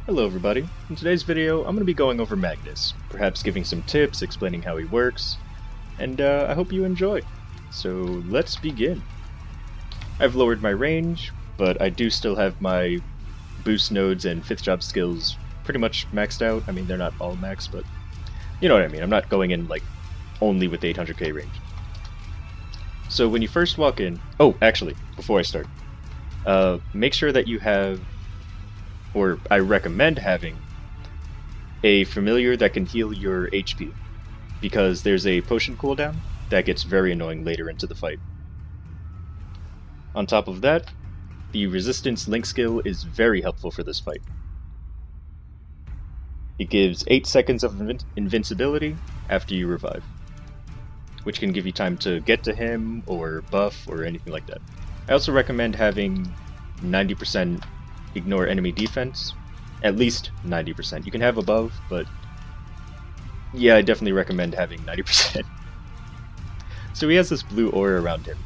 Hello everybody. In today's video, I'm going to be going over Magnus, perhaps giving some tips, explaining how he works, and I hope you enjoy. So let's begin. I've lowered my range, but I do still have my boost nodes and 5th job skills pretty much maxed out. I mean, they're not all maxed, but you know what I mean. I'm not going in like only with 800k range. So when you first walk in... Oh, actually, before I start, make sure that you have, or I recommend having, a familiar that can heal your HP, because there's a potion cooldown that gets very annoying later into the fight. On top of that, the resistance link skill is very helpful for this fight. It gives 8 seconds of invincibility after you revive, which can give you time to get to him or buff or anything like that. I also recommend having 90% ignore enemy defense, at least 90%. You can have above, but yeah, I definitely recommend having 90%. So he has this blue aura around him.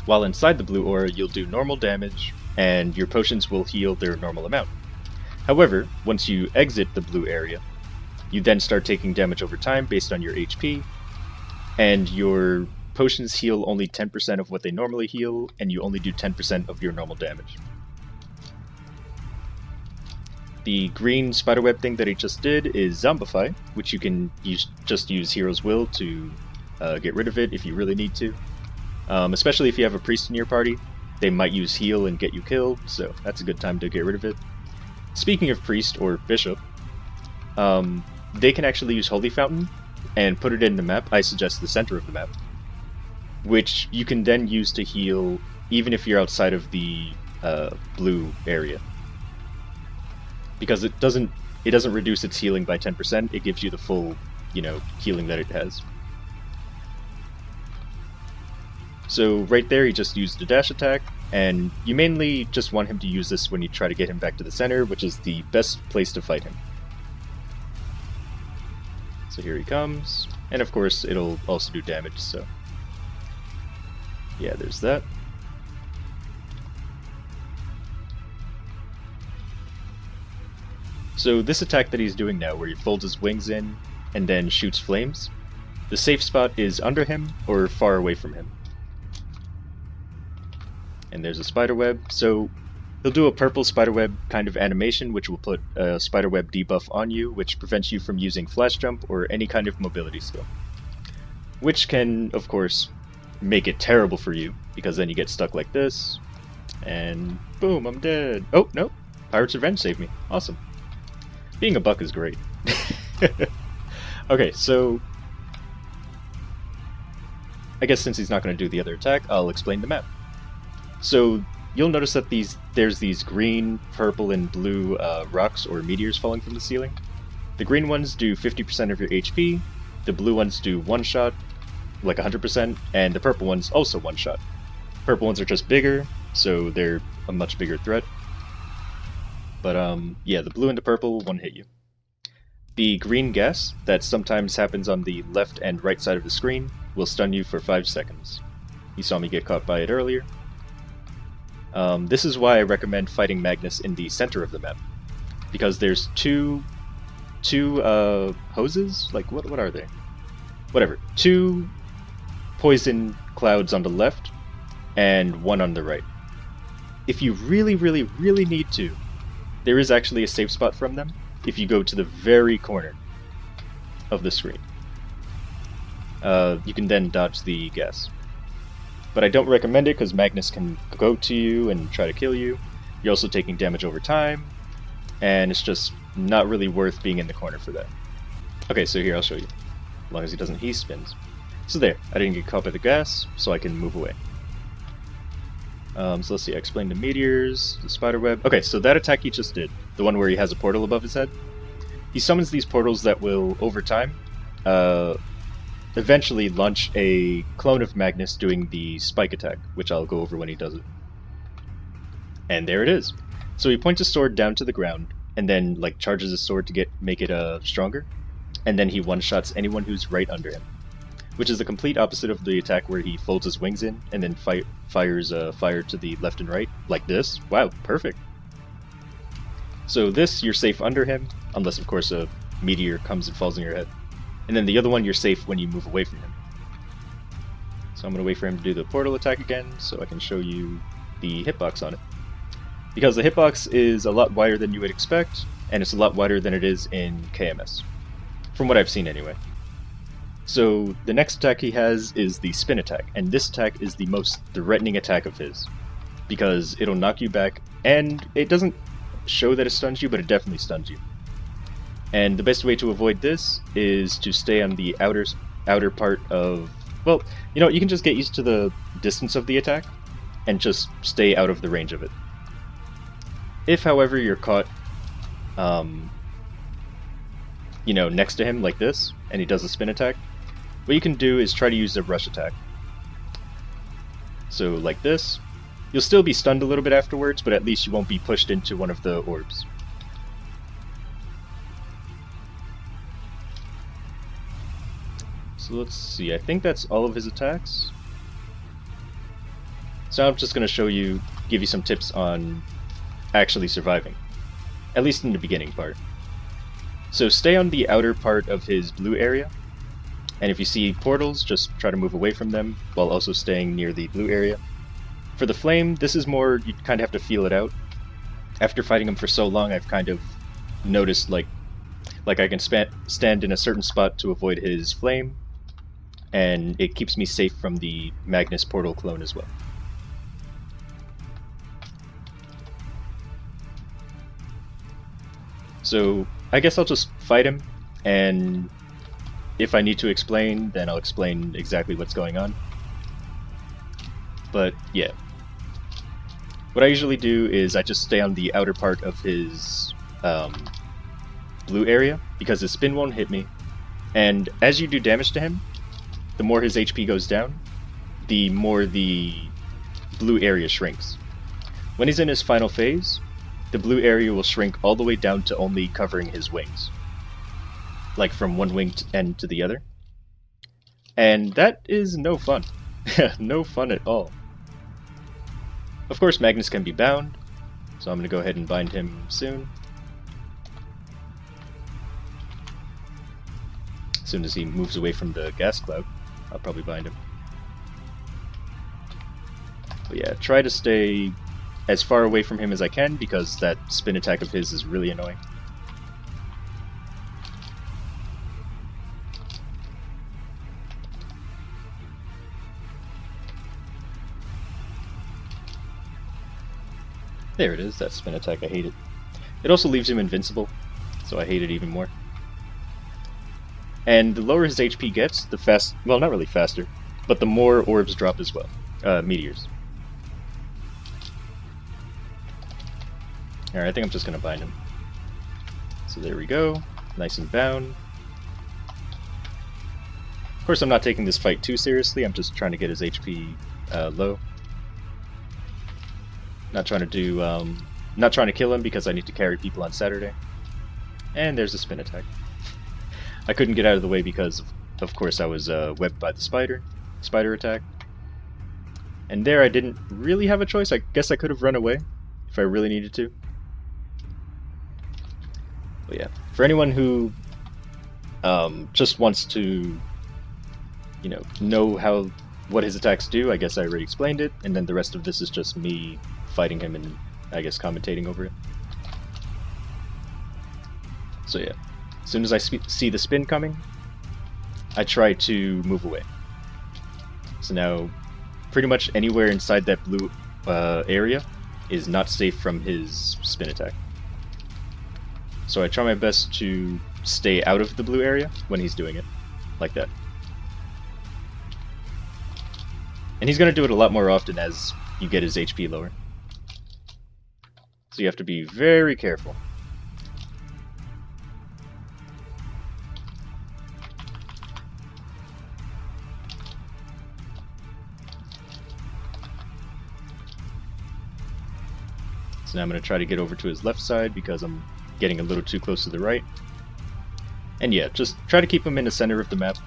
While inside the blue aura, you'll do normal damage, and your potions will heal their normal amount. However, once you exit the blue area, you then start taking damage over time based on your HP, and your potions heal only 10% of what they normally heal, and you only do 10% of your normal damage. The green spiderweb thing that he just did is Zombify, which you can just use Hero's Will to get rid of it if you really need to. Especially if you have a priest in your party, they might use heal and get you killed, so that's a good time to get rid of it. Speaking of priest or bishop, they can actually use Holy Fountain and put it in the map. I suggest the center of the map, which you can then use to heal even if you're outside of the blue area. Because it doesn't reduce its healing by 10%, it gives you the full, healing that it has. So right there he just used a dash attack, and you mainly just want him to use this when you try to get him back to the center, which is the best place to fight him. So here he comes, and of course it'll also do damage, so yeah, there's that. So this attack that he's doing now, where he folds his wings in and then shoots flames, the safe spot is under him or far away from him. And there's a spiderweb, so he'll do a purple spiderweb kind of animation, which will put a spiderweb debuff on you, which prevents you from using flash jump or any kind of mobility skill. Which can, of course, make it terrible for you, because then you get stuck like this, and boom, I'm dead. Oh, no, Pirate's Revenge saved me. Awesome. Being a buck is great. Okay, so I guess since he's not going to do the other attack, I'll explain the map. So you'll notice that there's these green, purple, and blue rocks or meteors falling from the ceiling. The green ones do 50% of your HP, the blue ones do one shot, like 100%, and the purple ones also one shot. Purple ones are just bigger, so they're a much bigger threat. But yeah, the blue and the purple won't hit you. The green gas that sometimes happens on the left and right side of the screen will stun you for 5 seconds. You saw me get caught by it earlier. This is why I recommend fighting Magnus in the center of the map, because there's two hoses? Like, what are they? Whatever. 2 poison clouds on the left, and 1 on the right. If you really, really, really need to, there is actually a safe spot from them if you go to the very corner of the screen. You can then dodge the gas. But I don't recommend it because Magnus can go to you and try to kill you. You're also taking damage over time, and it's just not really worth being in the corner for that. Okay, so here, I'll show you. As long as he doesn't, he spins. So there, I didn't get caught by the gas, so I can move away. So let's see, I explained the meteors, the spiderweb. Okay, so that attack he just did, the one where he has a portal above his head, he summons these portals that will, over time, eventually launch a clone of Magnus doing the spike attack, which I'll go over when he does it. And there it is. So he points his sword down to the ground, and then like charges his sword to make it stronger, and then he one-shots anyone who's right under him. Which is the complete opposite of the attack where he folds his wings in and then fires fire to the left and right, like this. Wow, perfect. So this, you're safe under him, unless of course a meteor comes and falls on your head. And then the other one, you're safe when you move away from him. So I'm going to wait for him to do the portal attack again, so I can show you the hitbox on it. Because the hitbox is a lot wider than you would expect, and it's a lot wider than it is in KMS. From what I've seen anyway. So the next attack he has is the spin attack, and this attack is the most threatening attack of his. Because it'll knock you back, and it doesn't show that it stuns you, but it definitely stuns you. And the best way to avoid this is to stay on the outer part of... Well, you know, you can just get used to the distance of the attack, and just stay out of the range of it. If, however, you're caught, you know, next to him like this, and he does a spin attack, what you can do is try to use the rush attack. So, like this. You'll still be stunned a little bit afterwards, but at least you won't be pushed into one of the orbs. So let's see, I think that's all of his attacks. So I'm just going to give you some tips on actually surviving. At least in the beginning part. So stay on the outer part of his blue area, and if you see portals, just try to move away from them, while also staying near the blue area. For the flame, this is more, you kind of have to feel it out. After fighting him for so long, I've kind of noticed like I can stand in a certain spot to avoid his flame, and it keeps me safe from the Magnus portal clone as well. So I guess I'll just fight him, and if I need to explain, then I'll explain exactly what's going on. But yeah. What I usually do is I just stay on the outer part of his blue area, because his spin won't hit me. And as you do damage to him, the more his HP goes down, the more the blue area shrinks. When he's in his final phase, the blue area will shrink all the way down to only covering his wings. Like from one wing end to the other. And that is no fun. No fun at all. Of course, Magnus can be bound, so I'm going to go ahead and bind him soon. As soon as he moves away from the gas cloud, I'll probably bind him. But yeah, try to stay as far away from him as I can, because that spin attack of his is really annoying. There it is, that spin attack, I hate it. It also leaves him invincible, so I hate it even more. And the lower his HP gets, the well, not really faster, but the more orbs drop as well. Meteors. Alright, I think I'm just going to bind him. So there we go, nice and bound. Of course, I'm not taking this fight too seriously, I'm just trying to get his HP low. Not trying to kill him because I need to carry people on Saturday. And there's a spin attack. I couldn't get out of the way because, of course, I was webbed by the spider attack. And there I didn't really have a choice. I guess I could have run away if I really needed to. But yeah, for anyone who just wants to, you know what his attacks do, I guess I already explained it, and then the rest of this is just me fighting him and, I guess, commentating over it. So yeah, as soon as I see the spin coming, I try to move away. So now, pretty much anywhere inside that blue area is not safe from his spin attack. So I try my best to stay out of the blue area when he's doing it, like that. And he's going to do it a lot more often as you get his HP lower. So you have to be very careful. So now I'm going to try to get over to his left side because I'm getting a little too close to the right. And yeah, just try to keep him in the center of the map.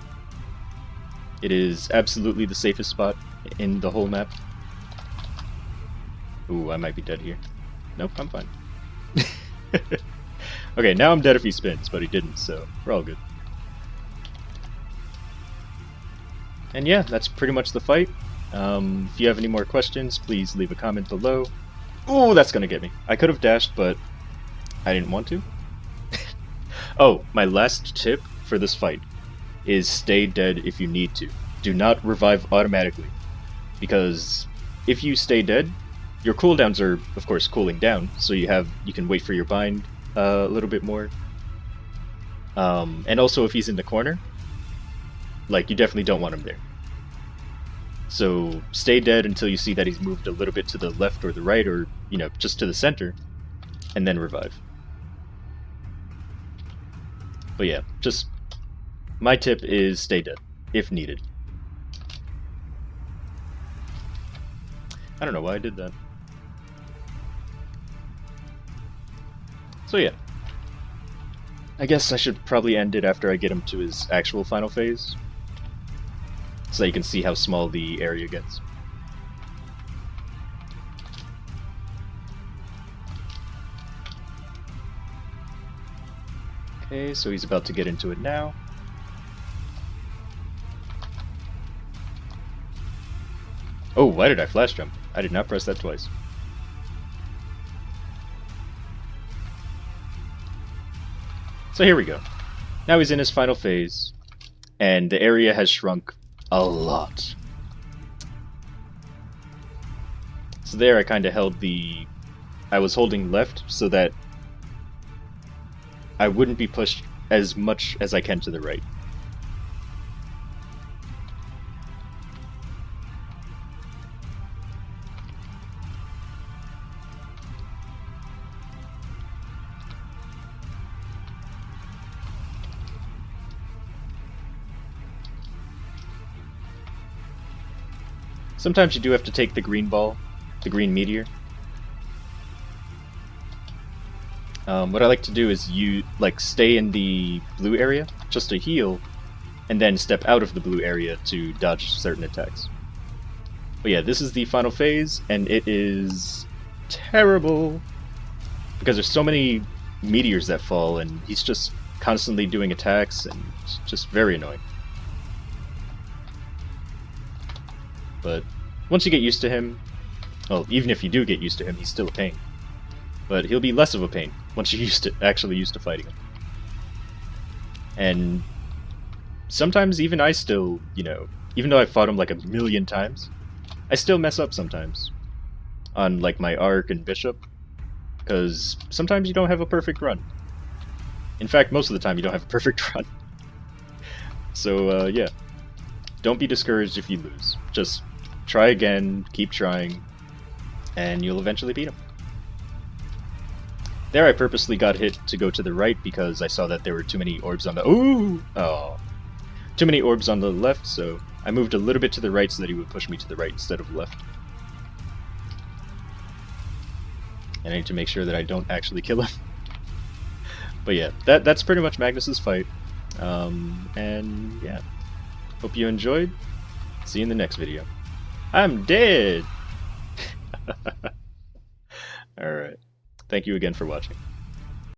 It is absolutely the safest spot in the whole map. Ooh, I might be dead here. Nope, I'm fine. Okay, now I'm dead if he spins, but he didn't, so we're all good. And yeah, that's pretty much the fight. If you have any more questions, please leave a comment below. Ooh, that's gonna get me. I could have dashed, but I didn't want to. Oh, my last tip for this fight is stay dead if you need to. Do not revive automatically, because if you stay dead, your cooldowns are, of course, cooling down, so you can wait for your bind a little bit more. And also, if he's in the corner, like, you definitely don't want him there. So stay dead until you see that he's moved a little bit to the left or the right, or, you know, just to the center, and then revive. But yeah, just my tip is stay dead if needed. I don't know why I did that. So yeah, I guess I should probably end it after I get him to his actual final phase, so you can see how small the area gets. Okay, so he's about to get into it now. Oh, why did I flash jump? I did not press that twice. So here we go. Now he's in his final phase, and the area has shrunk a lot. So there I kind of held I was holding left so that I wouldn't be pushed as much as I can to the right. Sometimes you do have to take the green ball, the green meteor. What I like to do is stay in the blue area just to heal, and then step out of the blue area to dodge certain attacks. But yeah, this is the final phase, and it is terrible because there's so many meteors that fall, and he's just constantly doing attacks, and it's just very annoying. But once you get used to him, well, even if you do get used to him, he's still a pain. But he'll be less of a pain once you're actually used to fighting him. And sometimes even I still, even though I've fought him like a million times, I still mess up sometimes on like my Arc and Bishop, because sometimes you don't have a perfect run. In fact, most of the time you don't have a perfect run. So yeah, don't be discouraged if you lose. Just try again, keep trying, and you'll eventually beat him. There I purposely got hit to go to the right because I saw that there were too many orbs on the... too many orbs on the left, so I moved a little bit to the right so that he would push me to the right instead of left. And I need to make sure that I don't actually kill him. But yeah, that's pretty much Magnus's fight. And yeah, hope you enjoyed. See you in the next video. I'm dead! Alright. Thank you again for watching.